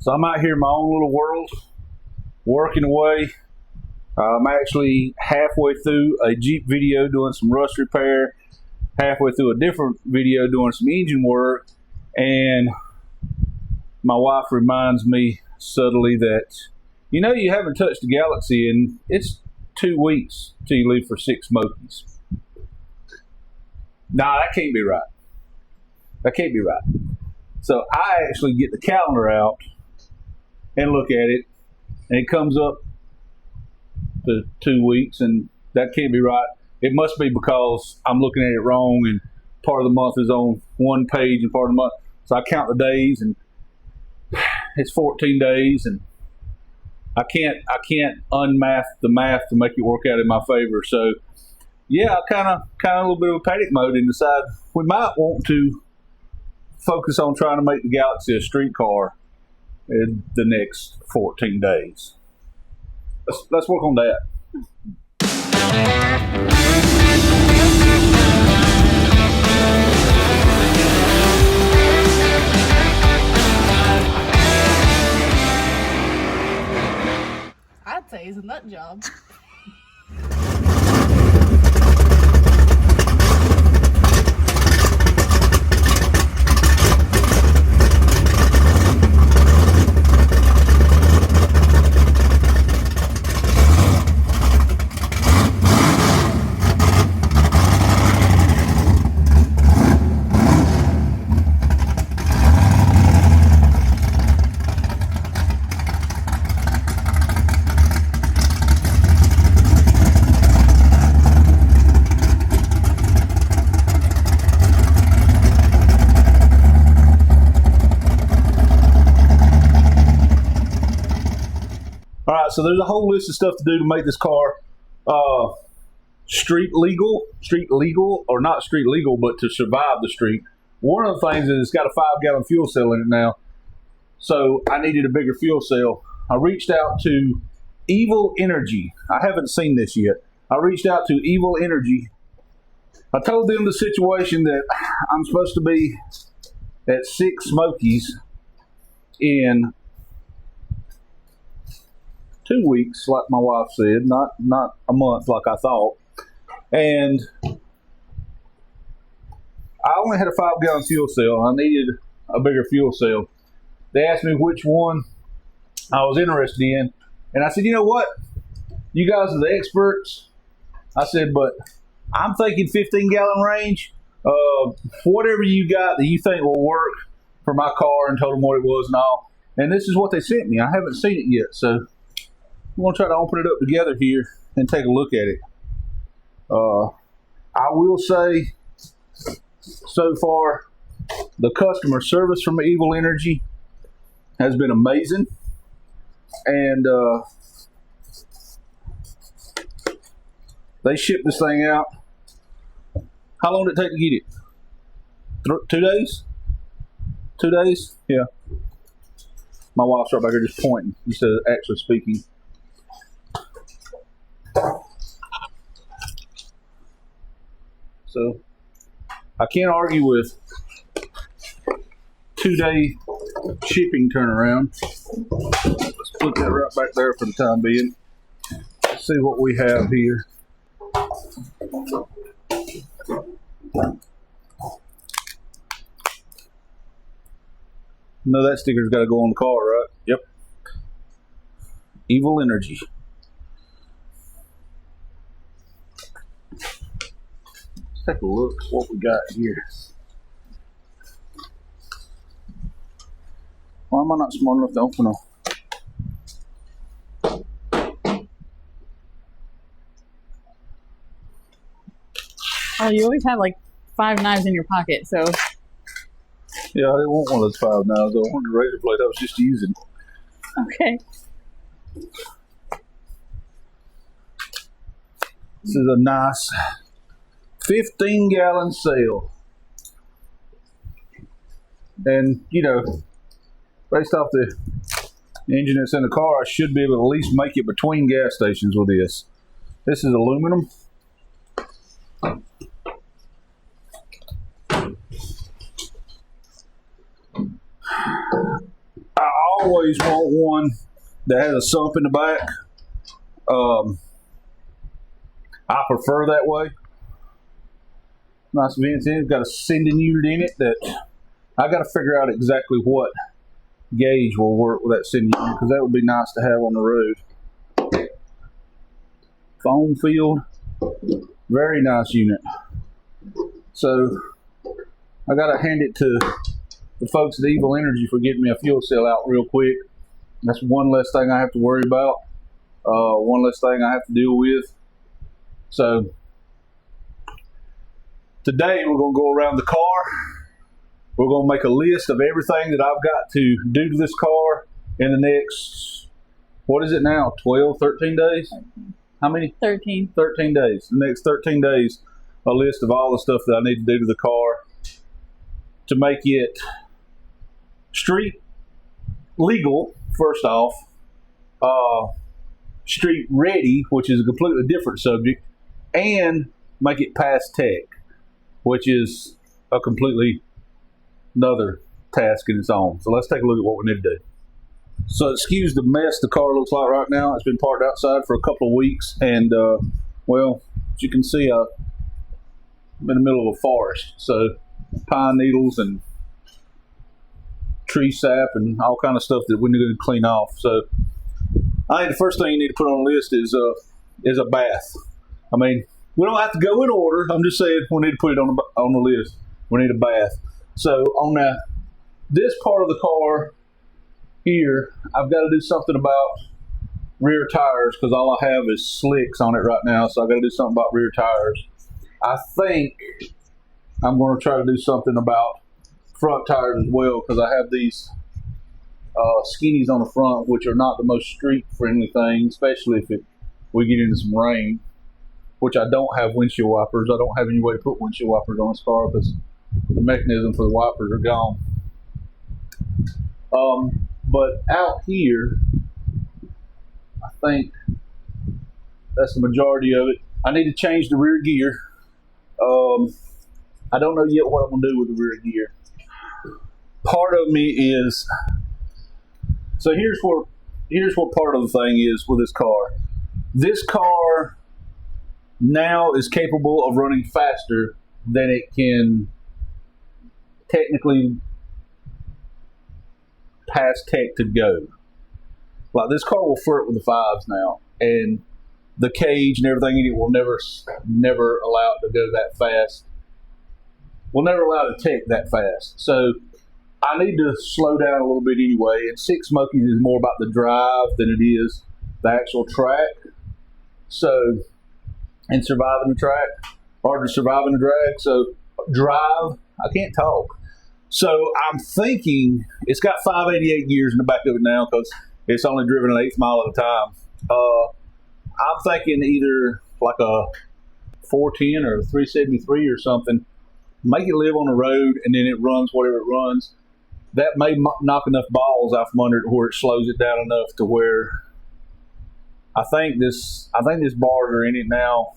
So I'm out here in my own little world, working away. I'm actually halfway through a Jeep video doing some rust repair, halfway through a different video doing some engine work, and my wife reminds me subtly that, you know, you haven't touched the Galaxie and it's 2 weeks till you leave for 6 smokies. Nah, that can't be right. That can't be right. So I actually get the calendar out and look at it, and it comes up to 2 weeks, and that can't be right. It must be because I'm looking at it wrong, and part of the month is on one page and part of the month. So I count the days, and it's 14 days, and I can't unmath the math to make it work out in my favor. So yeah, I kind of a little bit of a panic mode and decide we might want to focus on trying to make the Galaxie a street car in the next 14 days. Let's work on that. I'd say it's a nut job. All right, so there's a whole list of stuff to do to make this car street legal, or not street legal, but to survive the street. One of the things is it's got a 5-gallon fuel cell in it now, so I needed a bigger fuel cell. I reached out to Evil Energy. I haven't seen this yet. I reached out to Evil Energy. I told them the situation that I'm supposed to be at 6 smokies in 2 weeks, like my wife said, not a month like I thought. And I only had a 5-gallon fuel cell. I needed a bigger fuel cell. They asked me which one I was interested in, and I said, you know what? You guys are the experts. I said, but I'm thinking 15-gallon range. Whatever you got that you think will work for my car, and told them what it was and all. And this is what they sent me. I haven't seen it yet, so I'm going to try to open it up together here and take a look at it. I will say, so far, the customer service from Evil Energy has been amazing. And they shipped this thing out. How long did it take to get it? 2 days? 2 days? Yeah. My wife's right back here just pointing instead of actually speaking. So I can't argue with 2-day shipping turnaround. Let's put that right back there for the time being. Let's see what we have here. No, that sticker's got to go on the car, right? Yep. Evil Energy. Take a look at what we got here. Why am I not smart enough to open them? Oh, you always have like 5 knives in your pocket, so. Yeah, I didn't want one of those 5 knives. I wanted a razor blade I was just using. Okay. This is a nice 15-gallon cell. And, you know, based off the engine that's in the car, I should be able to at least make it between gas stations with this. This is aluminum. I always want one that has a sump in the back. I prefer that way. Nice vents in. It's got a sending unit in it that I got to figure out exactly what gauge will work with that sending unit, because that would be nice to have on the road. Foam field, very nice unit. So I got to hand it to the folks at Evil Energy for getting me a fuel cell out real quick. That's one less thing I have to worry about. One less thing I have to deal with. So today we're going to go around the car. We're going to make a list of everything that I've got to do to this car in the next, what is it now, 12, 13 days? 13. How many? 13. 13 days. The next 13 days, a list of all the stuff that I need to do to the car to make it street legal, first off, street ready, which is a completely different subject, and make it pass tech, which is a completely another task in its own. So let's take a look at what we need to do. So excuse the mess the car looks like right now. It's been parked outside for a couple of weeks, and well, as you can see, I'm in the middle of a forest, so pine needles and tree sap and all kind of stuff that we need to clean off. So I think the first thing you need to put on the list is a bath. I mean, we don't have to go in order. I'm just saying we need to put it on the list. We need a bath. So on this part of the car here, I've got to do something about rear tires, because all I have is slicks on it right now. So I've got to do something about rear tires. I think I'm going to try to do something about front tires as well, because I have these skinnies on the front, which are not the most street friendly thing, especially if we get into some rain, which I don't have windshield wipers. I don't have any way to put windshield wipers on this car because the mechanism for the wipers are gone. But out here, I think that's the majority of it. I need to change the rear gear. I don't know yet what I'm going to do with the rear gear. Part of me is, so here's what part of the thing is with this car. This car now is capable of running faster than it can technically pass tech to go. Like, this car will flirt with the fives now, and the cage and everything in it will never allow it to go that fast. Will never allow it to tech that fast. So I need to slow down a little bit anyway. And Six Smokies is more about the drive than it is the actual track. So, and surviving the track, or surviving the drag. So drive, I can't talk. So I'm thinking, it's got 588 gears in the back of it now because it's only driven an eighth mile at a time. I'm thinking either like a 410 or a 373 or something. Make it live on the road, and then it runs whatever it runs. That may knock enough balls out from under it where it slows it down enough to where I think this bars are in it now.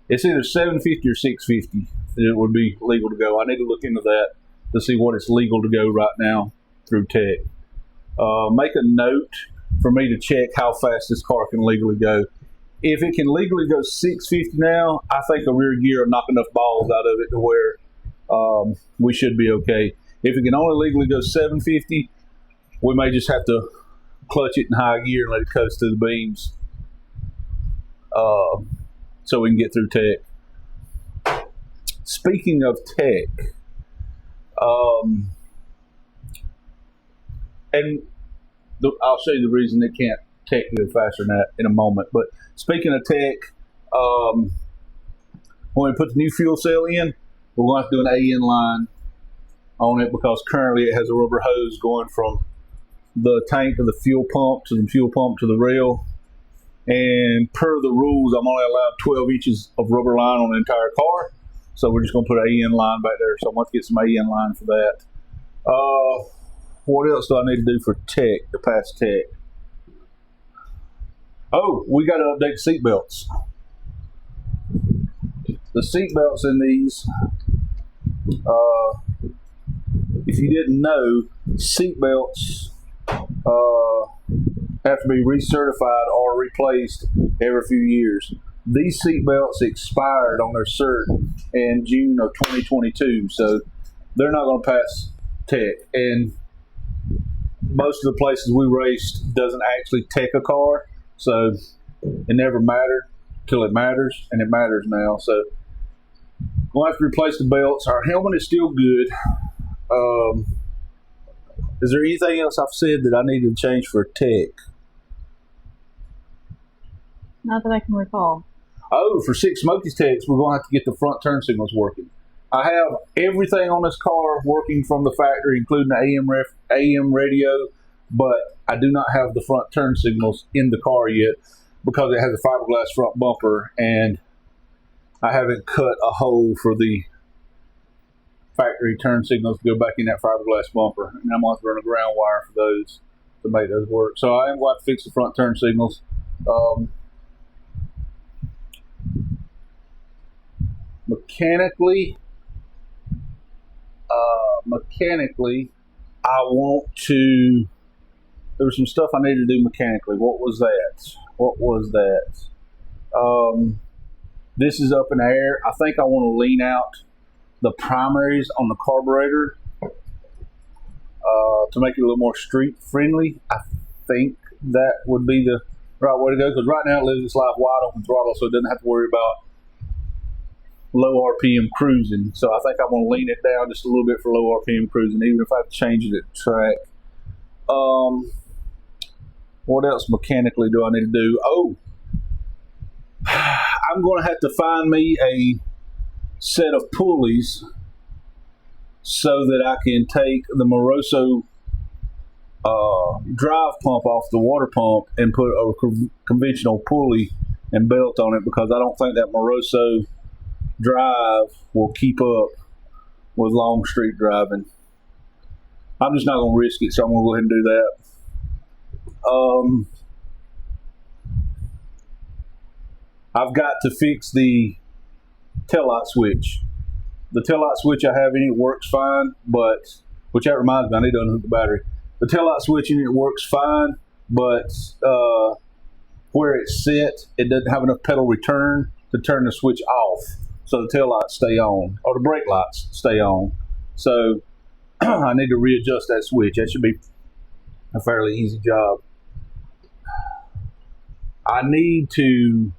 It's either 750 or 650 that it would be legal to go. I need to look into that to see what it's legal to go right now through tech. Make a note for me to check how fast this car can legally go. If it can legally go 650 now, I think a rear gear will knock enough balls out of it to where we should be okay. If it can only legally go 750, we may just have to clutch it in high gear and let it coast through the beams so we can get through tech. Speaking of tech, and I'll show you the reason it can't tech go faster than that in a moment. But speaking of tech, when we put the new fuel cell in, we're going to have to do an AN line on it because currently it has a rubber hose going from the tank to the fuel pump to the fuel pump to the rail. And per the rules, I'm only allowed 12 inches of rubber line on the entire car. So we're just going to put an AN line back there. So I'm going to get some AN line for that. What else do I need to do for tech, to pass tech? Oh, we got to update seat belts. The seat belts in these, if you didn't know, seat belts have to be recertified or replaced every few years. These seat belts expired on their cert in June of 2022, so they're not going to pass tech. And most of the places we raced doesn't actually tech a car, so it never mattered till it matters, and it matters now. So we'll have to replace the belts. Our helmet is still good. Is there anything else I've said that I need to change for tech? Not that I can recall. Oh, for 6 Smokies techs, we're going to have to get the front turn signals working. I have everything on this car working from the factory, including the AM radio, but I do not have the front turn signals in the car yet because it has a fiberglass front bumper, and I haven't cut a hole for the factory turn signals to go back in that fiberglass bumper. And I'm going to run a ground wire for those to make those work. So I am going to fix the front turn signals. Mechanically, I want to. There was some stuff I needed to do mechanically. What was that? This is up in the air. I think I want to lean out the primaries on the carburetor to make it a little more street friendly. I think that would be the right way to go, because right now it lives its life wide open throttle, so it doesn't have to worry about low RPM cruising. So I think I'm going to lean it down just a little bit for low RPM cruising, even if I have to change it at the track. What else mechanically do I need to do? Oh, I'm going to have to find me a set of pulleys so that I can take the Moroso drive pump off the water pump and put a conventional pulley and belt on it, because I don't think that Moroso drive will keep up with long street driving. I'm just not going to risk it, so I'm going to go ahead and do that. I've got to fix the taillight switch. The taillight switch I have in it works fine, but, which that reminds me, I need to unhook the battery. The taillight switch in it works fine, but where it's set, it doesn't have enough pedal return to turn the switch off, so the taillights stay on, or the brake lights stay on. So I need to readjust that switch. That should be a fairly easy job. I need to,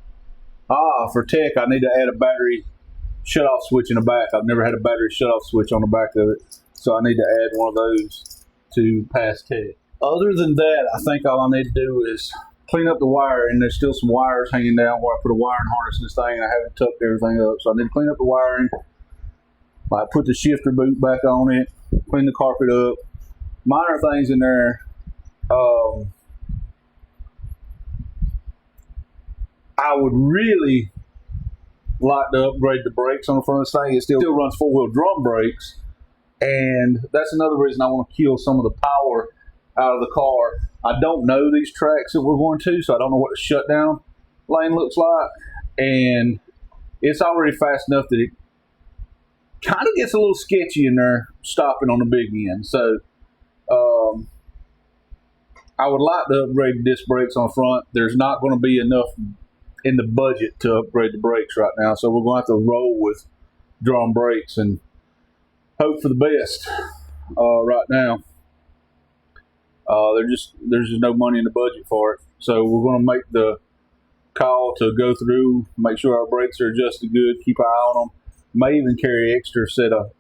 for tech, I need to add a battery shut-off switch in the back. I've never had a battery shut-off switch on the back of it, so I need to add one of those to pass tech. Other than that, I think all I need to do is clean up the wire, and there's still some wires hanging down where I put a wiring harness in this thing, and I haven't tucked everything up, so I need to clean up the wiring. I put the shifter boot back on it, clean the carpet up. Minor things in there. I would really like to upgrade the brakes on the front of this thing. It still runs 4-wheel drum brakes, and that's another reason I want to kill some of the power out of the car. I don't know these tracks that we're going to, so I don't know what the shutdown lane looks like, and it's already fast enough that it kind of gets a little sketchy in there stopping on the big end. So I would like to upgrade the disc brakes on the front. There's not going to be enough in the budget to upgrade the brakes right now, so we're going to have to roll with drum brakes and hope for the best right now. There's just no money in the budget for it, so we're going to make the call to go through, make sure our brakes are adjusted good, keep an eye on them. May even carry an extra set of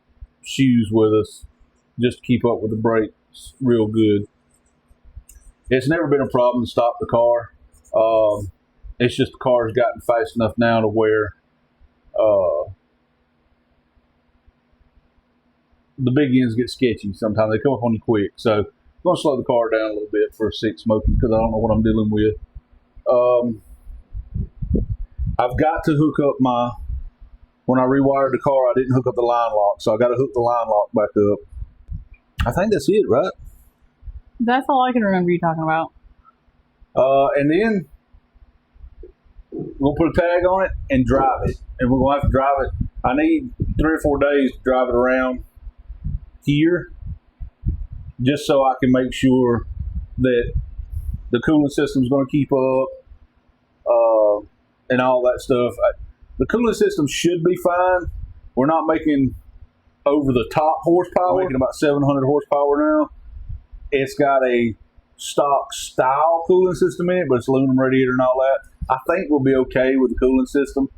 shoes with us just to keep up with the brakes real good. It's never been a problem to stop the car. It's just the car's gotten fast enough now to where the big ends get sketchy sometimes. They come up on you quick. So I'm going to slow the car down a little bit for 6 Smokies because I don't know what I'm dealing with. I've got to hook up when I rewired the car, I didn't hook up the line lock. So I got to hook the line lock back up. I think that's it, right? That's all I can remember you talking about. And then we'll put a tag on it and drive it. And we're going to have to drive it. I need 3 or 4 days to drive it around here just so I can make sure that the cooling system's going to keep up, and all that stuff. The cooling system should be fine. We're not making over the top horsepower. We're making about 700 horsepower now. It's got a stock style cooling system in it, but it's aluminum radiator and all that. I think we'll be okay with the cooling system.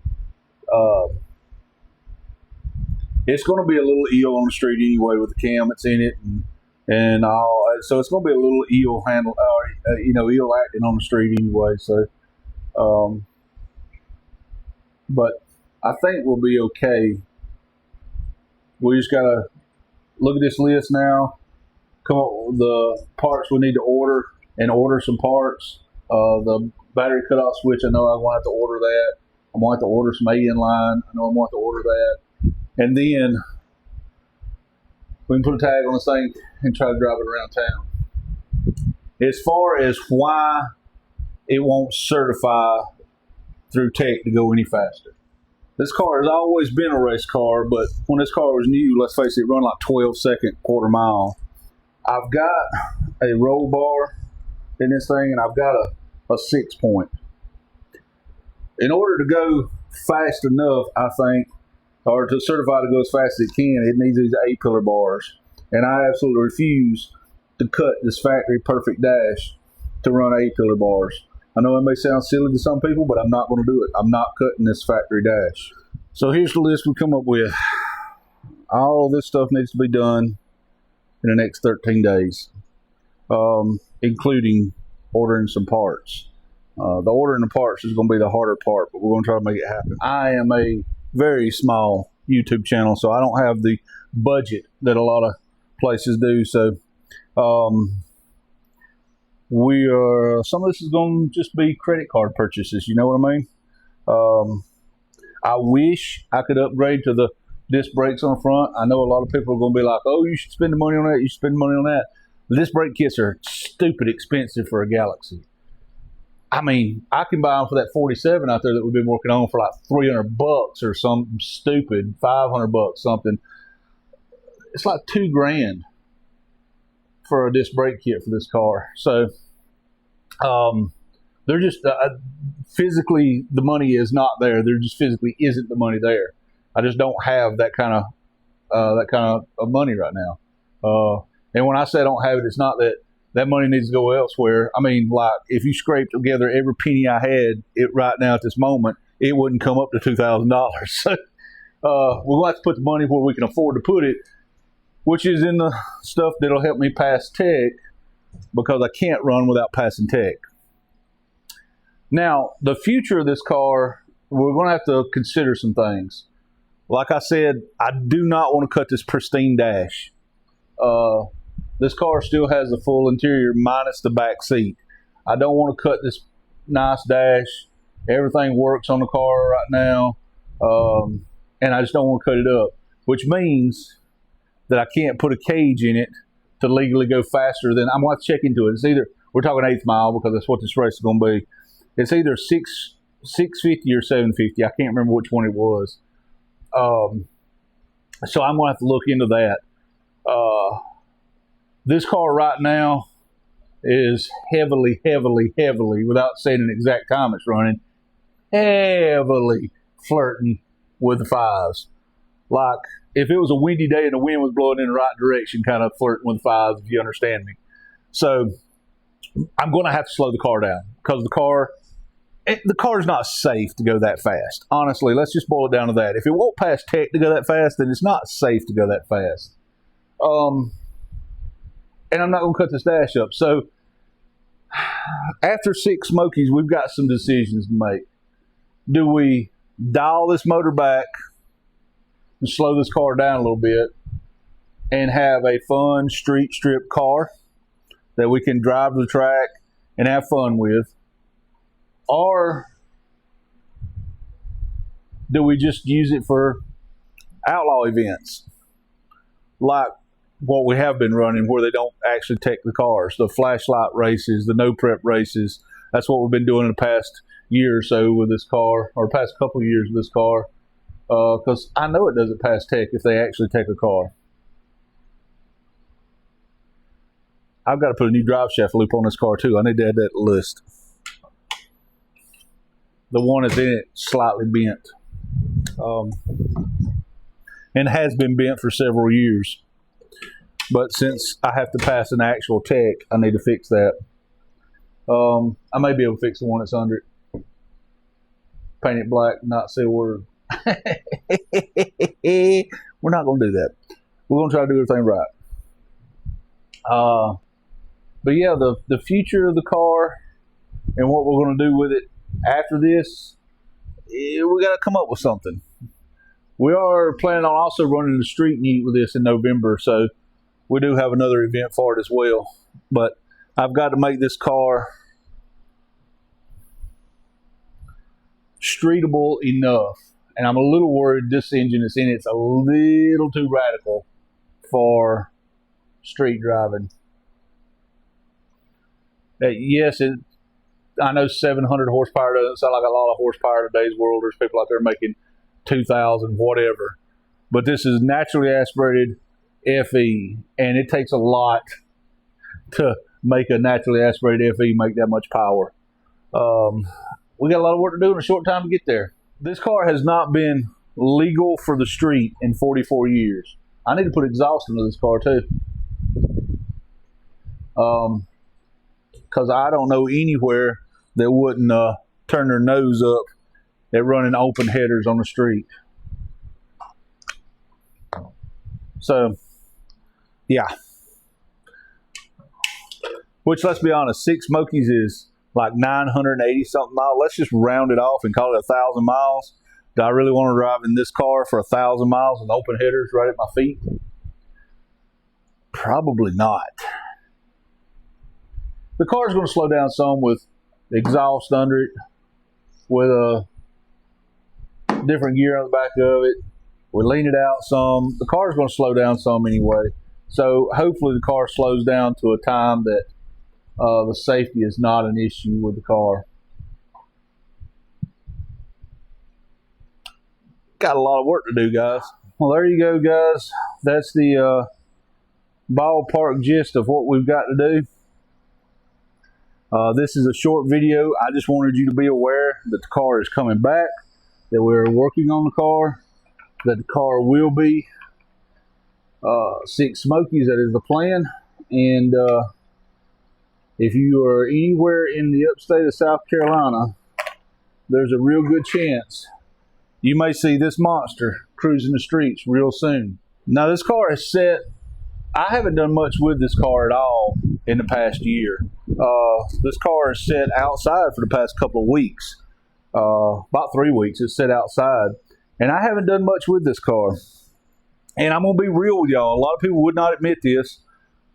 It's going to be a little eel on the street anyway with the cam that's in it, and all. So it's going to be a little eel handle, eel acting on the street anyway. So, but I think we'll be okay. We just got to look at this list now, come up with the parts we need to order, and order some parts. The battery cutoff switch, I know I'm going to have to order that. I'm going to have to order some A-in-line. I know I'm going to have to order that. And then we can put a tag on this thing and try to drive it around town. As far as why it won't certify through tech to go any faster. This car has always been a race car, but when this car was new, let's face it, it run like 12-second quarter mile. I've got a roll bar in this thing, and I've got a 6-point. In order to go fast enough, I think, or to certify to go as fast as it can, it needs these A-pillar bars. And I absolutely refuse to cut this factory perfect dash to run A-pillar bars. I know it may sound silly to some people, but I'm not going to do it. I'm not cutting this factory dash. So here's the list we come up with. All of this stuff needs to be done in the next 13 days, including ordering some parts. The ordering the parts is going to be the harder part, but we're going to try to make it happen. I am a very small YouTube channel, so I don't have the budget that a lot of places do. So some of this is going to just be credit card purchases. You know what I mean? I wish I could upgrade to the disc brakes on the front. I know a lot of people are going to be like, oh, you should spend the money on that. You should spend the money on that. The disc brake kits are stupid expensive for a Galaxie. I mean, I can buy them for that 47 out there that we've been working on for like $300 or something stupid, $500 something. It's like $2,000 for a disc brake kit for this car. So they're just physically, the money is not there. There just physically isn't the money there. I just don't have that kind of money right now. And when I say I don't have it, it's not that money needs to go elsewhere. I mean, like, if you scrape together every penny I had right now at this moment, it wouldn't come up to $2,000. So we'll have to put the money where we can afford to put it, which is in the stuff that'll help me pass tech, because I can't run without passing tech. Now, the future of this car, we're going to have to consider some things. Like I said, I do not want to cut this pristine dash. This car still has the full interior minus the back seat. I don't want to cut this nice dash. Everything works on the car right now, and I just don't want to cut it up, which means that I can't put a cage in it to legally go faster than, I'm going to check into it. It's either, we're talking 1/8 mile because that's what this race is going to be. It's either 650 or 750. I can't remember which one it was. So I'm going to have to look into that. This car right now is heavily, without saying an exact time it's running, heavily flirting with the 5s. Like, if it was a windy day and the wind was blowing in the right direction, kind of flirting with the 5s, if you understand me. So I'm going to have to slow the car down, because the car is not safe to go that fast. Honestly, let's just boil it down to that. If it won't pass tech to go that fast, then it's not safe to go that fast. And I'm not going to cut this dash up. So after 6 Smokies, we've got some decisions to make. Do we dial this motor back and slow this car down a little bit and have a fun street strip car that we can drive to the track and have fun with? Or do we just use it for outlaw events like what we have been running, where they don't actually tech the cars, the flashlight races, the no prep races? That's what we've been doing in the past year or so with this car, or past couple of years with this car, because I know it doesn't pass tech if they actually tech a car. I've got to put a new drive shaft loop on this car too. I need to add that list. The one that's in it slightly bent, and has been bent for several years. But since I have to pass an actual tech, I need to fix that. I may be able to fix the one that's under it. Paint it black, not silver. We're not going to do that. We're going to try to do everything right. But yeah, the future of the car and what we're going to do with it after this, we got to come up with something. We are planning on also running the street meet with this in November, so we do have another event for it as well. But I've got to make this car streetable enough. And I'm a little worried this engine that's in it's a little too radical for street driving. Yes, I know 700 horsepower doesn't sound like a lot of horsepower in today's world. There's people out there making 2,000, whatever. But this is naturally aspirated FE, and it takes a lot to make a naturally aspirated FE make that much power. We got a lot of work to do in a short time to get there. This car has not been legal for the street in 44 years. I need to put exhaust into this car too. Because I don't know anywhere that wouldn't turn their nose up at running open headers on the street. So, yeah. Which, let's be honest, 6 Smokies is like 980 something miles. Let's just round it off and call it 1,000 miles. Do I really want to drive in this car for 1,000 miles with open headers right at my feet? Probably not. The car's going to slow down some with exhaust under it, with a different gear on the back of it. We lean it out some. The car's going to slow down some anyway. So hopefully the car slows down to a time that the safety is not an issue with the car. Got a lot of work to do, guys. Well, there you go, guys. That's the ballpark gist of what we've got to do. This is a short video. I just wanted you to be aware that the car is coming back, that we're working on the car, that the car will be 6 Smokies. That is the plan. And if you are anywhere in the upstate of South Carolina, there's a real good chance you may see this monster cruising the streets real soon. Now, this car is set. I haven't done much with this car at all in the past year. This car is set outside for the past couple of weeks. About 3 weeks it's set outside. And I haven't done much with this car. And I'm going to be real with y'all. A lot of people would not admit this,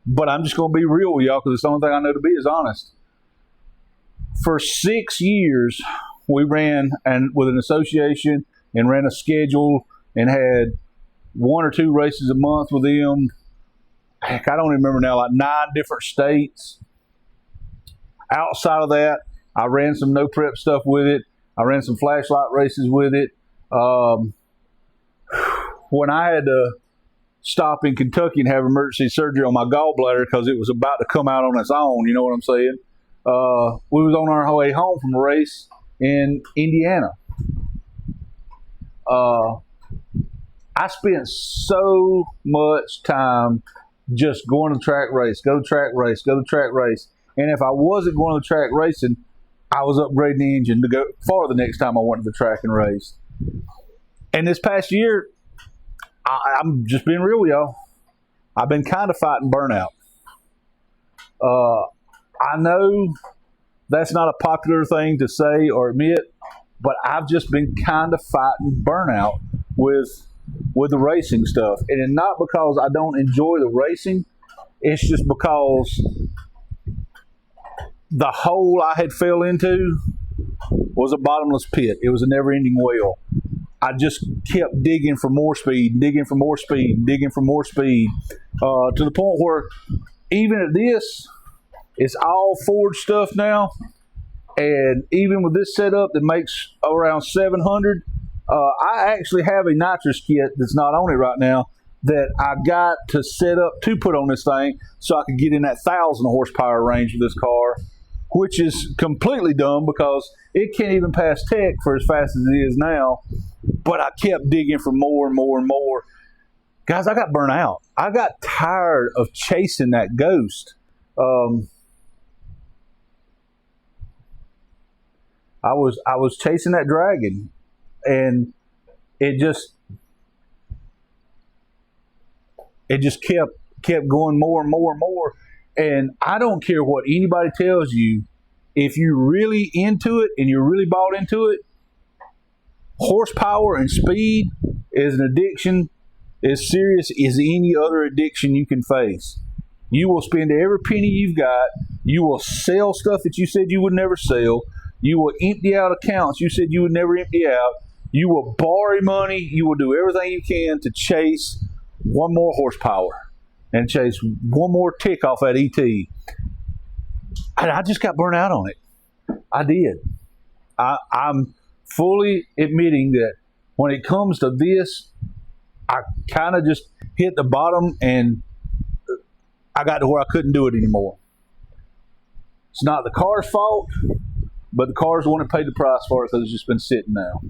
but I'm just going to be real with y'all because it's the only thing I know to be is honest. For 6 years, we ran with an association and ran a schedule and had 1 or 2 races a month with them. Heck, I don't remember now, like 9 different states. Outside of that, I ran some no prep stuff with it. I ran some flashlight races with it. When I had to stop in Kentucky and have emergency surgery on my gallbladder because it was about to come out on its own, you know what I'm saying? We was on our way home from a race in Indiana. I spent so much time just going to track race, go to track race, go to track race. And if I wasn't going to track racing, I was upgrading the engine to go far the next time I went to the track and race. And this past year, I'm just being real with y'all. I've been kind of fighting burnout. I know that's not a popular thing to say or admit, but I've just been kind of fighting burnout with the racing stuff. And it's not because I don't enjoy the racing. It's just because the hole I had fell into was a bottomless pit. It was a never-ending well. I just kept digging for more speed, digging for more speed, digging for more speed, to the point where even at this, it's all Ford stuff now. And even with this setup that makes around 700, I actually have a nitrous kit that's not on it right now that I got to set up to put on this thing so I could get in that 1,000 horsepower range of this car, which is completely dumb because it can't even pass tech for as fast as it is now. But I kept digging for more and more and more. Guys, I got burnt out. I got tired of chasing that ghost. I was chasing that dragon, and it just kept going more and more and more. And I don't care what anybody tells you, if you're really into it and you're really bought into it, horsepower and speed is an addiction as serious as any other addiction you can face. You will spend every penny you've got. You will sell stuff that you said you would never sell. You will empty out accounts you said you would never empty out. You will borrow money. You will do everything you can to chase one more horsepower and chase one more tick off that ET. And I just got burnt out on it. I did. I'm fully admitting that when it comes to this, I kind of just hit the bottom and I got to where I couldn't do it anymore. It's not the car's fault, but the car's the one that paid the price for it because it's just been sitting now.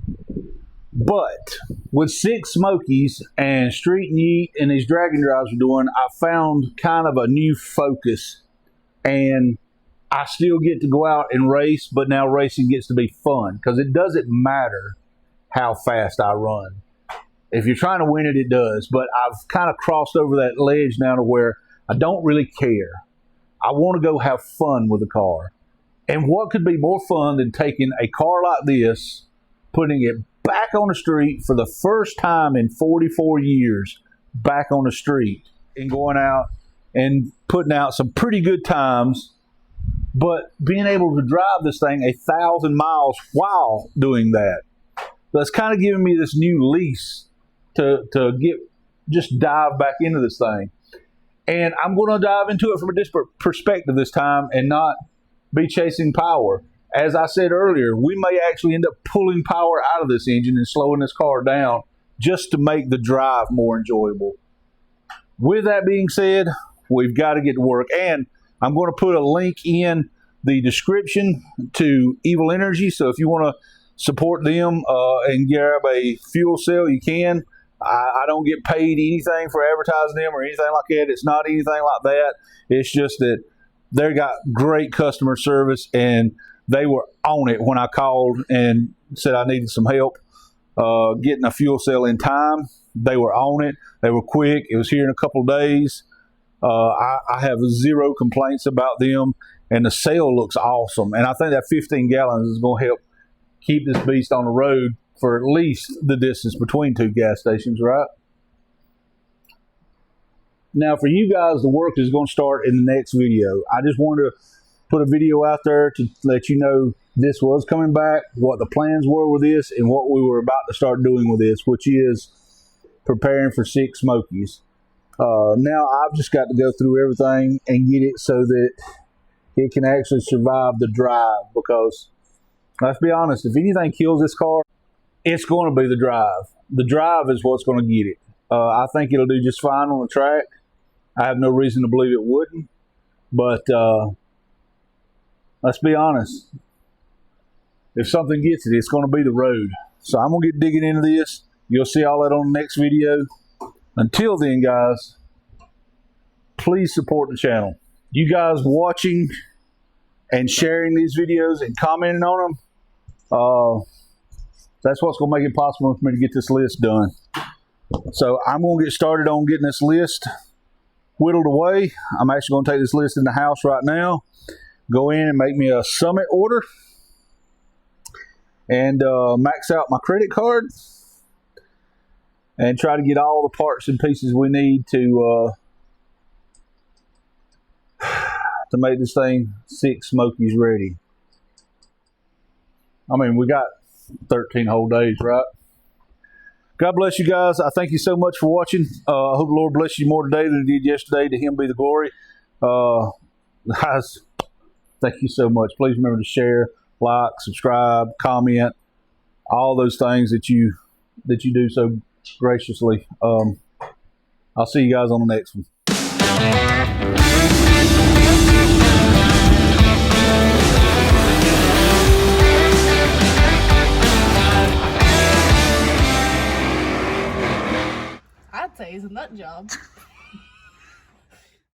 But with 6 Smokies and Street and Yeet and these dragon drives we're doing, I found kind of a new focus. And I still get to go out and race, but now racing gets to be fun because it doesn't matter how fast I run. If you're trying to win it, it does. But I've kind of crossed over that ledge now to where I don't really care. I want to go have fun with the car. And what could be more fun than taking a car like this, putting it back on the street for the first time in 44 years, back on the street, and going out and putting out some pretty good times, but being able to drive this thing 1,000 miles while doing that. That's kind of giving me this new lease to just dive back into this thing. And I'm going to dive into it from a different perspective this time and not be chasing power. As I said earlier, we may actually end up pulling power out of this engine and slowing this car down just to make the drive more enjoyable. With that being said, we've got to get to work. And I'm going to put a link in the description to Evil Energy. So if you want to support them and grab a fuel cell, you can. I don't get paid anything for advertising them or anything like that. It's not anything like that. It's just that they got great customer service, and they were on it when I called and said I needed some help getting a fuel cell in time. They were on it. They were quick. It was here in a couple of days. I have 0 complaints about them, and the cell looks awesome. And I think that 15 gallons is going to help keep this beast on the road for at least the distance between 2 gas stations, right? Now, for you guys, the work is going to start in the next video. I just wanted to put a video out there to let you know this was coming back, what the plans were with this, and what we were about to start doing with this, which is preparing for 6 Smokies. Now, I've just got to go through everything and get it so that it can actually survive the drive, because let's be honest, if anything kills this car, it's going to be the drive. The drive is what's going to get it. I think it'll do just fine on the track. I have no reason to believe it wouldn't. But let's be honest. If something gets it, it's going to be the road. So I'm going to get digging into this. You'll see all that on the next video. Until then, guys, please support the channel. You guys watching and sharing these videos and commenting on them, that's what's going to make it possible for me to get this list done. So I'm going to get started on getting this list whittled away. I'm actually going to take this list in the house right now, go in and make me a Summit order, and max out my credit card, and try to get all the parts and pieces we need to make this thing 6 Smokies ready. I mean, we got 13 whole days, right? God bless you guys. I thank you so much for watching. I hope the Lord bless you more today than he did yesterday. To him be the glory. Guys, thank you so much. Please remember to share, like, subscribe, comment, all those things that you do so graciously. I'll see you guys on the next one. I'd say it's a nut job.